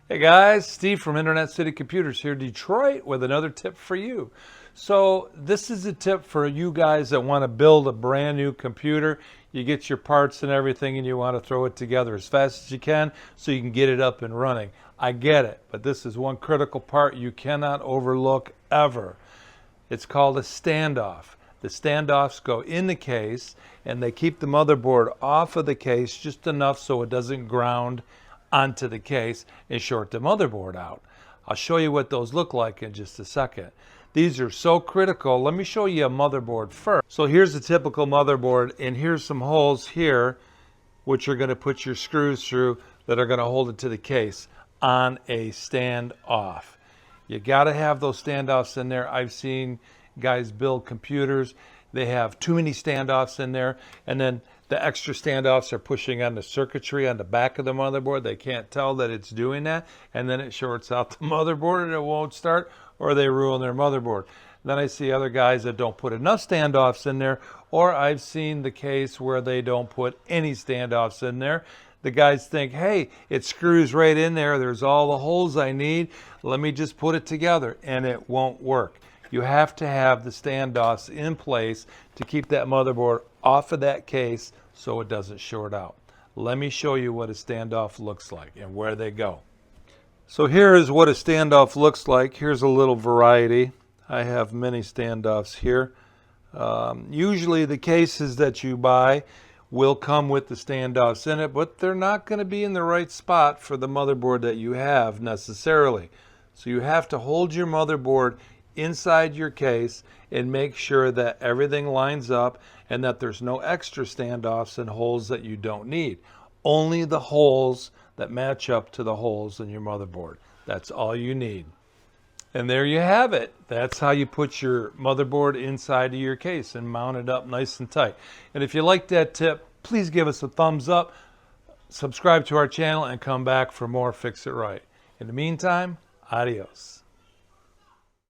Hey guys, Steve from Internet City Computers here, Detroit, with another tip for you. So this is a tip for you guys that want to build a brand new computer. You get your parts and everything and you want to throw it together as fast as you can so you can get it up and running. I get it, but this is one critical part you cannot overlook ever. It's called a standoff. The standoffs go in the case and they keep the motherboard off of the case just enough so it doesn't ground onto the case and short the motherboard out. I'll show you what those look like in just a second. These are so critical. Let me show you a motherboard first. So here's a typical motherboard, and here's some holes here which you're going to put your screws through that are going to hold it to the case on a standoff. You got to have those standoffs in there. I've seen guys build computers. They have too many standoffs in there, and then the extra standoffs are pushing on the circuitry on the back of the motherboard. They can't tell that it's doing that, and then it shorts out the motherboard and it won't start, or they ruin their motherboard. Then I see other guys that don't put enough standoffs in there, or I've seen the case where they don't put any standoffs in there. The guys think, hey, it screws right in there. There's all the holes I need. Let me just put it together, and it won't work. You have to have the standoffs in place to keep that motherboard off of that case so it doesn't short out. Let me show you what a standoff looks like and where they go. So here is what a standoff looks like. Here's a little variety. I have many standoffs here. Usually the cases that you buy will come with the standoffs in it, but they're not going to be in the right spot for the motherboard that you have necessarily. So you have to hold your motherboard inside your case and make sure that everything lines up and that there's no extra standoffs and holes that you don't need. Only the holes that match up to the holes in your motherboard. That's all you need. And there you have it. That's how you put your motherboard inside of your case and mount it up nice and tight. And if you like that tip, please give us a thumbs up, subscribe to our channel, and come back for more Fix It Right. In the meantime, adios.